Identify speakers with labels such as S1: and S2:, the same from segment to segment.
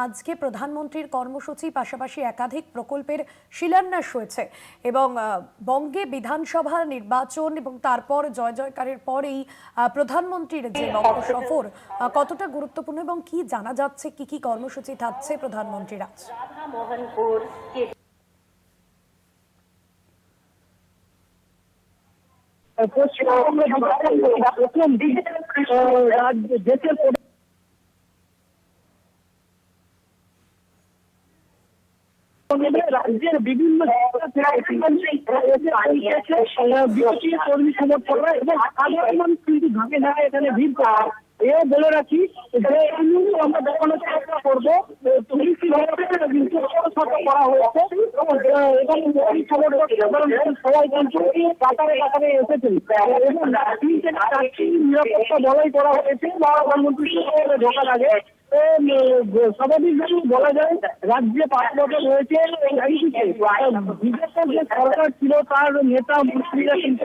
S1: আজকে প্রধানমন্ত্রীর কর্মসূচি পাশাপাশি একাধিক প্রকল্পের শিলান্যাস হয়েছে এবং বঙ্গে বিধানসভা নির্বাচন এবং তারপর জয় জয়কারের পরেই প্রধানমন্ত্রীর যে বঙ্গ সফর কতটা গুরুত্বপূর্ণ এবং কি জানা যাচ্ছে, কি কি কর্মসূচি থাকছে প্রধানমন্ত্রীর আজ?
S2: রাজ্যের বিভিন্ন কর্মী সমর্থকরা এবং সাধারণ মানুষ কিন্তু ঢাকে না এখানে ভিড় করা। এ বলে রাখি যে আমরা দেখানোর চেষ্টা করবো পুলিশ করা হয়েছে এবং সবাই কিন্তু কাতারে কাতারে এসেছেন এবং নিরাপত্তা বলাই করা হয়েছে প্রধানমন্ত্রী ঢোকার আগে। স্বাভাবিকভাবে বলা যায় রাজ্যে 5 বছর রয়েছে বিজেপির যে সরকার ছিল তার নেতা মন্ত্রীরা কিন্তু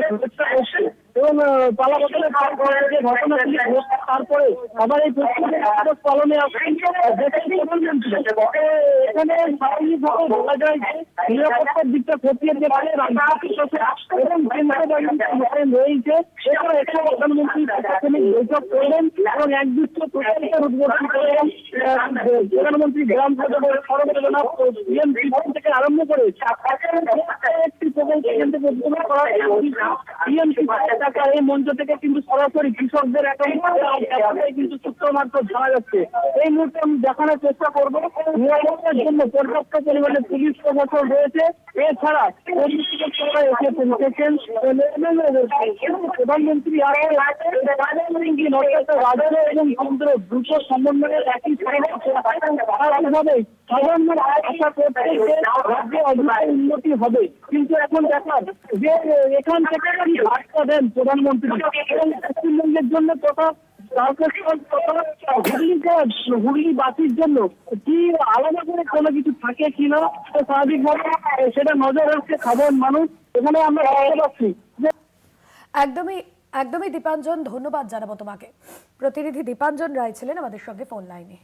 S2: শুভেচ্ছা করছে এবং পালাবদলের যে ঘটনাগুলি ঘটছে তারপরে আবার এই প্রস্তুতি পালনে এখানে স্বাভাবিকভাবে বলা যায় যে নিরাপত্তার দিকটা খতিয়ে যে পারে এবং কেন্দ্রীয় বাহিনী রয়েছে সেখানে এখানে প্রধানমন্ত্রী প্রাথমিক বৈঠক করবেন এবং একগুচ্ছ প্রকল্পের উদ্বোধন করবেন। প্রধানমন্ত্রী গ্রাম সড়ক থেকে আরম্ভ করে একটি প্রকল্প উদ্বোধন করা এই মঞ্চ থেকে কিন্তু সরাসরি কৃষকদের অ্যাকাউন্টে কিন্তু সূত্র মারফত জানা যাচ্ছে। এই মুহূর্তে আমি দেখানোর চেষ্টা করবো নিরাপত্তার জন্য পর্যাপ্ত পরিমাণে পুলিশ প্রশাসন রয়েছে। এছাড়া প্রধানমন্ত্রী রাজ্য এবং কেন্দ্র দ্রুত সমন্বয়ের একই সাধারণ আশা করছে যে রাজ্যে উন্নতি হবে, কিন্তু এখন দেখার যে এখান থেকে বার্তা দেন প্রধানমন্ত্রী এবং পশ্চিমবঙ্গের জন্য তথা হুগলিবাসীর জন্য কি আলাদা করে কোনো কিছু থাকে কিনা স্বাভাবিকভাবে সেটা নজর রাখছে সাধারণ মানুষ। এখানে আমরা দেখতে পাচ্ছি যে
S1: একদমই দীপাঞ্জন, ধন্যবাদ জানাবো তোমাকে। প্রতিনিধি দীপাঞ্জন রায় ছিলেন আমাদের সঙ্গে ফোন লাইনে।